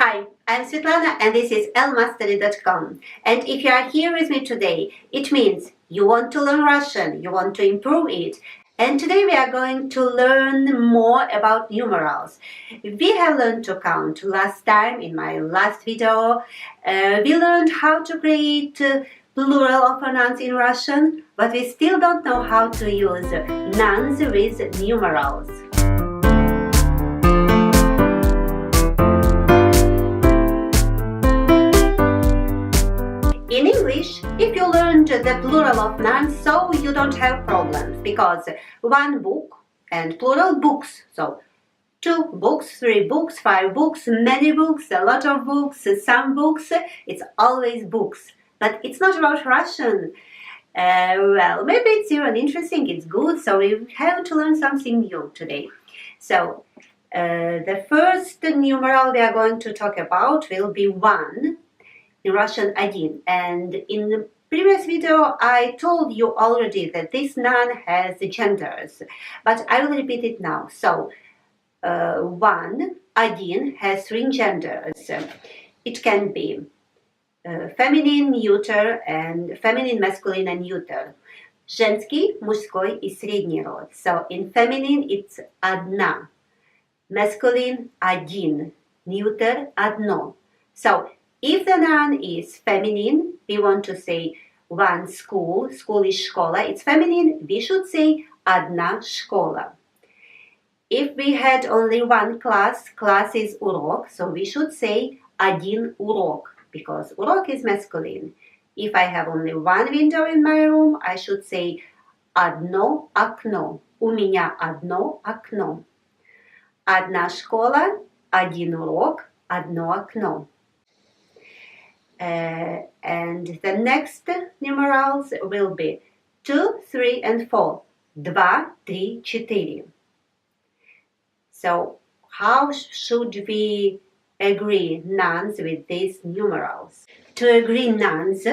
Hi, I'm Svetlana and this is LMastery.com. And if you are here with me today, it means you want to learn Russian, you want to improve it. And today we are going to learn more about numerals. We have learned to count last time in my last video. We learned how to create plural of nouns in Russian, but we still don't know how to use nouns with numerals. In English, if you learned the plural of nouns, so you don't have problems, because one book and plural books, so 2 books, 3 books, 5 books, many books, a lot of books, some books, it's always books. But it's not about Russian. Well, maybe it's even interesting, it's good, so we have to learn something new today. So, the first numeral we are going to talk about will be 1. In Russian, ОДИН. And in the previous video, I told you already that this noun has genders, but I will repeat it now. So, 1, ОДИН, has 3 genders. It can be feminine, neuter, and feminine, masculine, and neuter. Женский, мужской и средний род. So, in feminine, it's ОДНА. Masculine, ОДИН. Neuter, ОДНО. So, if the noun is feminine, we want to say one school, school is ШКОЛА, it's feminine, we should say ОДНА ШКОЛА. If we had only one class, class is УРОК, so we should say ОДИН УРОК, because УРОК is masculine. If I have only one window in my room, I should say ОДНО ОКНО. У меня одно окно. ОДНА ШКОЛА, ОДИН УРОК, ОДНО ОКНО. And the next numerals will be 2, 3, and 4. 2, 3, 4. So, how should we agree nouns with these numerals? To agree nouns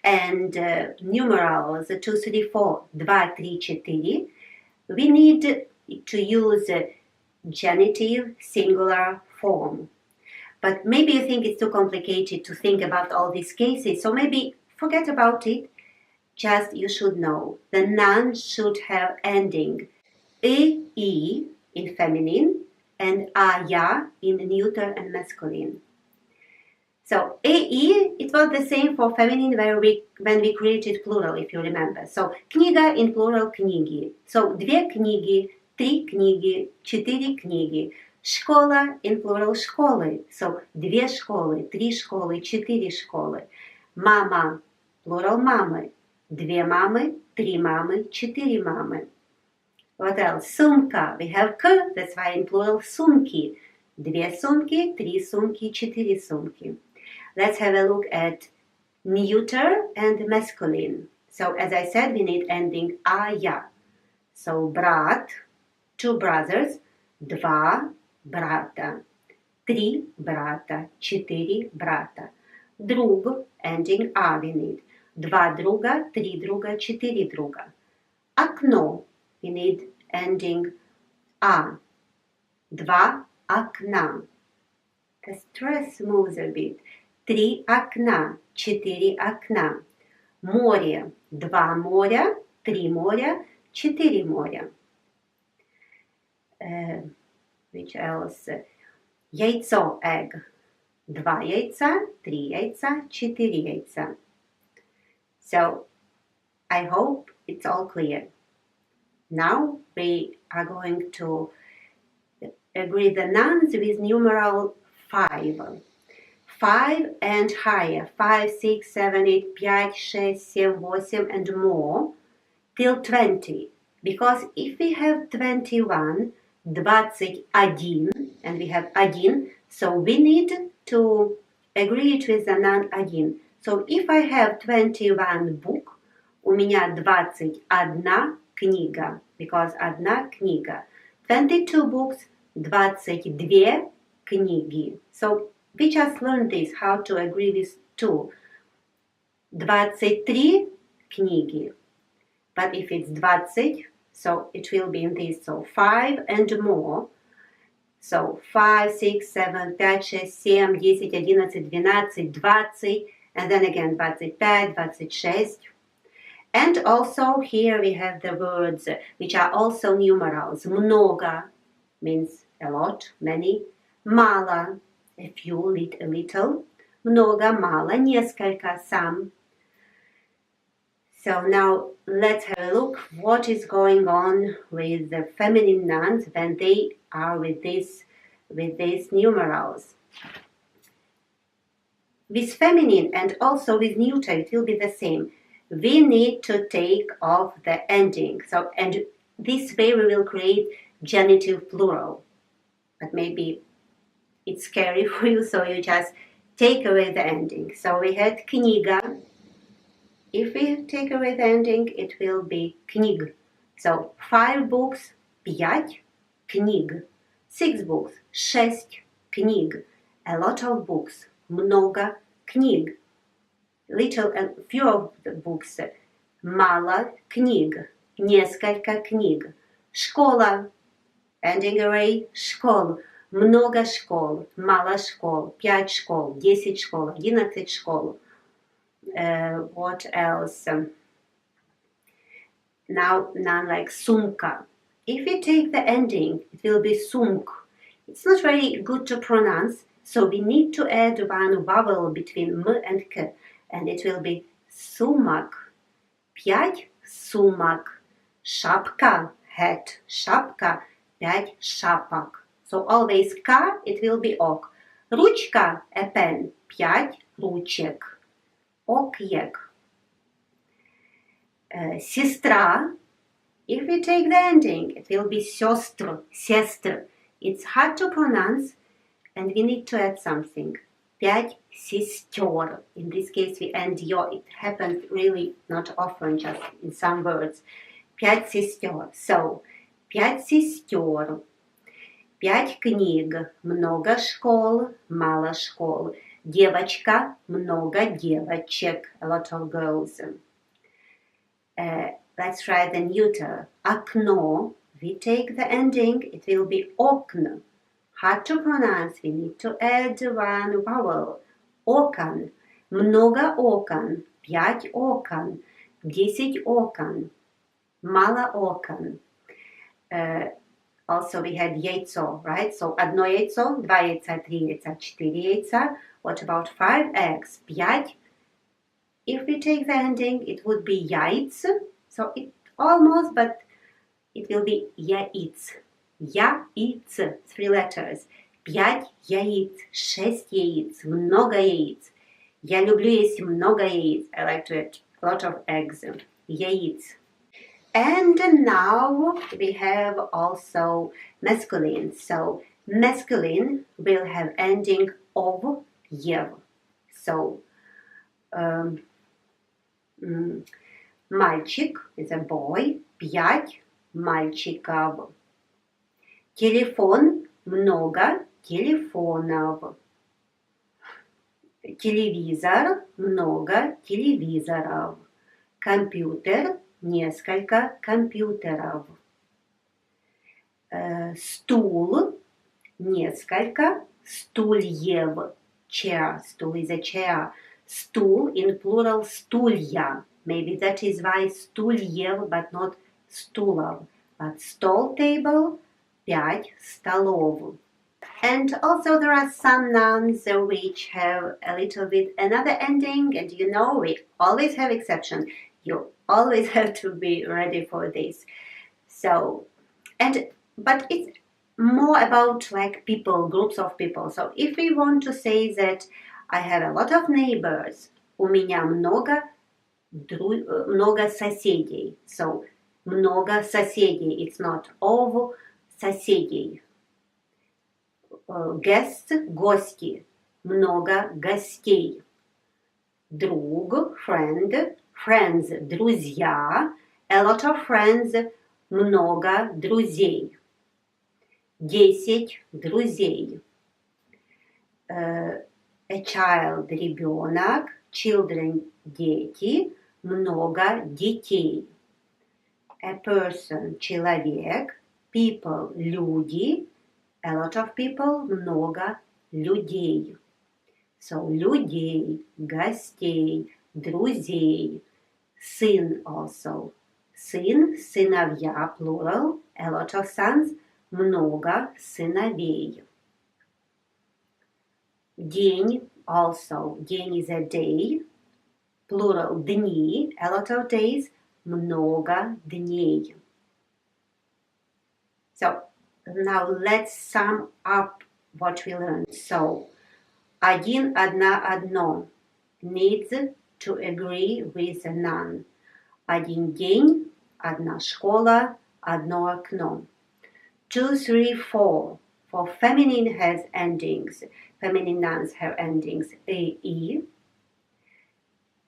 and numerals 2, 3, 4, 2, 3, 4, we need to use genitive singular form. But maybe you think it's too complicated to think about all these cases, so maybe forget about it. Just you should know the noun should have ending e in feminine and aya in neuter and masculine. So e, it was the same for feminine when we created plural, if you remember. So книга in plural книги. So 2 книги, 3 книги, 4 книги. Школа in plural школы. So 2 школы, 3 школы, 4 школы. Мама, plural мамы. 2 мамы, 3 мамы, 4 мамы. What else? Сумка. We have к, that's why in plural сумки. 2 сумки, 3 сумки, 4 сумки. Let's have a look at neuter and masculine. So as I said, we need ending ая. So брат, 2 brothers, 2 брата, 3 брата, 4 брата. Друг, ending а we need. 2 друга, 3 друга, 4 друга. Окно, we need ending а. 2 окна. The stress moves a bit. 3 окна, 4 окна. Море, 2 моря, 3 моря, 4 моря. Which else? Яйцо, egg. 2 яйца, 3 яйца, 4 яйца. So, I hope it's all clear. Now we are going to agree the nouns with numeral 5. 5 and higher. 5, 6, 7, 8, 5, 6, 7, 8 and more till 20. Because if we have 21, 21, and we have ОДИН, so we need to agree it with the noun ОДИН. So if I have 21 book, у меня 21 книга, because одна книга. 22 books, 22 книги. So we just learned this, how to agree with 2. 23 книги. But if it's 20, so it will be in this, so 5 and more. So 5, 6, 7, 5, 6, 7, 10, 11, 12, 20, and then again 25, 26. And also here we have the words which are also numerals. Много means a lot, many. Мало, a few, a little. Много, мало, несколько, some. So now let's have a look what is going on with the feminine nouns when they are with these numerals. With feminine and also with neuter it will be the same. We need to take off the ending. So, and this way we will create genitive plural. But maybe it's scary for you, so you just take away the ending. So we had книга. If we take away the ending, it will be книг. So 5 books, 5 книг. 6 books, 6 книг. A lot of books, много книг. Little and few of the books, мало книг, несколько книг. Школа, ending array, школ, много школ, мало школ, 5 школ, 10 школ, 11 школ. What else? Now noun like сумка. If we take the ending, it will be сумк. It's not very good to pronounce, so we need to add one vowel between m and k. And it will be сумок, 5 сумок, шапка, hat, шапка, 5 шапок. So always k, it will be ок. Ручка, a pen, 5 ручек, ок'ек. Сестра, if we take the ending, it will be сестр, сестр. It's hard to pronounce and we need to add something. 5 сестер. In this case we end yo. It happens really not often, just in some words. 5 сестер. So, 5 сестер. 5 книг. Много школ, мало школ. Девочка, много девочек. A lot of girls. Let's try the neuter. ОКНО. We take the ending. It will be ОКНО. Hard to pronounce, we need to add one vowel. ОКН. Много окон. 5 окон. 10 окон. Мало окон. Also we had яйцо, right? So одно яйцо, 2 яйца, 3 яйца, 4 яйца. What about 5 eggs? 5. If we take the ending, it would be яйц. So it almost, but it will be яиц. Яиц, 3 letters. 5 яиц, 6 яиц, много яиц. Я люблю есть много яиц. I like to eat a lot of eggs. Яиц. And now we have also masculine. So masculine will have ending of ев. So мальчик is a boy. 5 мальчиков. Телефон, много телефонов. Телевизор, много телевизоров. Компьютер, несколько компьютеров. Стул, несколько стульев. Chair, stool is a chair. Stool in plural, стулья. Maybe that is why стульев, but not стулов. But stall, table, 5 столов. And also there are some nouns which have a little bit another ending, and you know we always have exception. You always have to be ready for this. So, but it's more about like people, groups of people. So if we want to say that I have a lot of neighbors, у меня много соседей. So много соседей. It's not of соседей. Guests, гости. Много гостей. Друг, friend. Friends, друзья. A lot of friends. Много друзей. 10 друзей. A child, ребенок. Children, дети. Много детей. A person, человек. People, люди. a lot of people, много людей. So, людей, гостей, друзей. Сын also. Сын, сыновья, plural, a lot of sons, много сыновей. День also. День is a day, plural, дни, a lot of days, много дней. So, now let's sum up what we learned. So, один, одна, одно needs to agree with a noun. Один день, одна школа, одно окно. 2, 3, 4. For feminine has endings. Feminine nouns have endings a, e.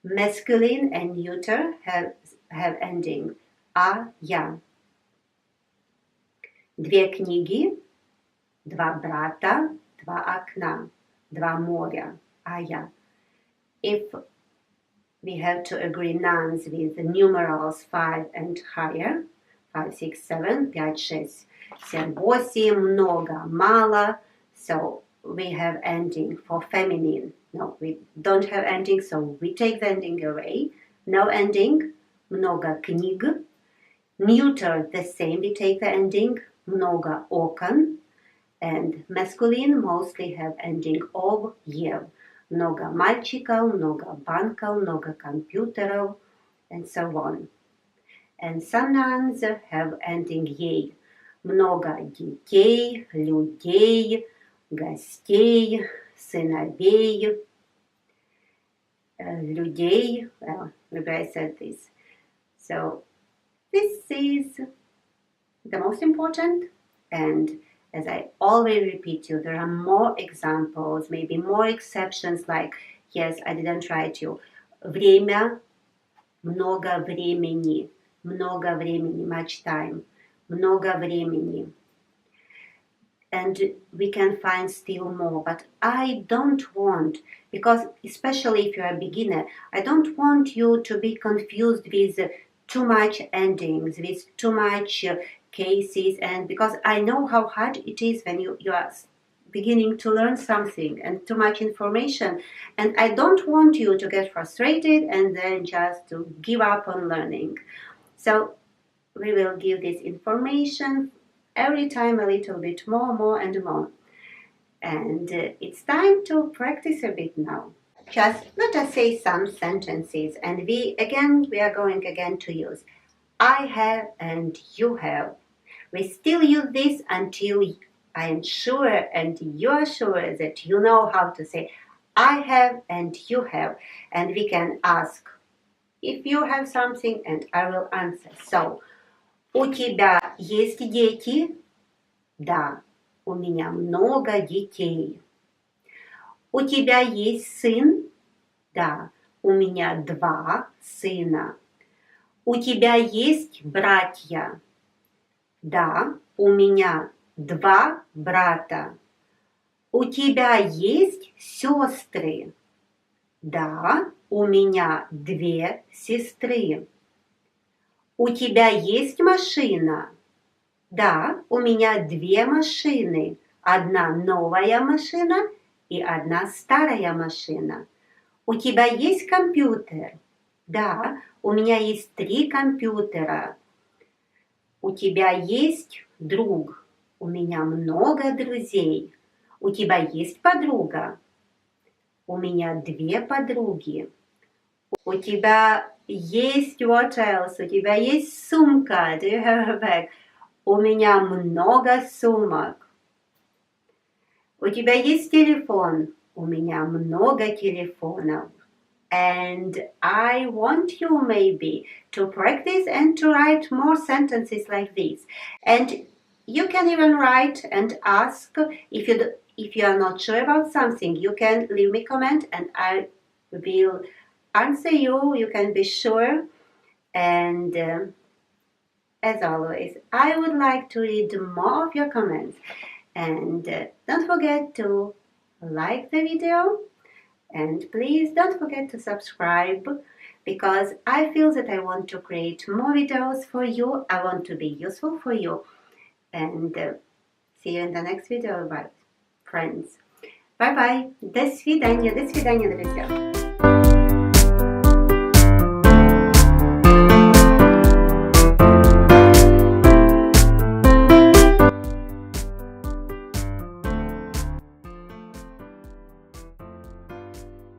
Masculine and neuter have ending а, я. Две книги, два брата, два окна, два моря, а я. If we have to agree nouns with the numerals 5 and higher, 5, 6, 7, 5, 6, 7, 8, много, мало. So we have ending for feminine. No, we don't have ending, so we take the ending away. No ending, много книг. Neuter, the same, we take the ending, много окон. And masculine mostly have ending ов, ев. Много мальчиков, много банков, много компьютеров, and so on. And some nouns have ending ей. Много детей, людей, гостей, сыновей, людей. Well, maybe I said this. So this is the most important, and as I always repeat you, there are more examples, maybe more exceptions, like, yes, I didn't write you. Время, много времени, much time, много времени. And we can find still more, but I don't want, because especially if you're a beginner, I don't want you to be confused with too much endings, with too much cases, and because I know how hard it is when you are beginning to learn something and too much information, and I don't want you to get frustrated and then just to give up on learning. So we will give this information every time a little bit more and more. And it's time to practice a bit now. Just let us say some sentences, and we are going again to use I have and you have. We still use this until I am sure and you are sure that you know how to say I have and you have. And we can ask if you have something and I will answer. So, у тебя есть дети? Да, у меня много детей. У тебя есть сын? Да, у меня 2 сына. У тебя есть братья? Да, у меня 2 брата. У тебя есть сестры? Да, у меня 2 сестры. У тебя есть машина? Да, у меня 2 машины. Одна новая машина и одна старая машина. У тебя есть компьютер? Да, у меня есть 3 компьютера. У тебя есть друг? У меня много друзей. У тебя есть подруга? У меня 2 подруги. У тебя есть what else? У тебя есть сумка? Do you have a bag? У меня много сумок. У тебя есть телефон? У меня много телефонов. And I want you maybe to practice and to write more sentences like this. And you can even write and ask if you are not sure about something. You can leave me a comment and I will answer you. You can be sure. And as always, I would like to read more of your comments. And don't forget to like the video. And please don't forget to subscribe, because I feel that I want to create more videos for you. I want to be useful for you. And see See you in the next video, friends. Bye-bye. До свидания, друзья.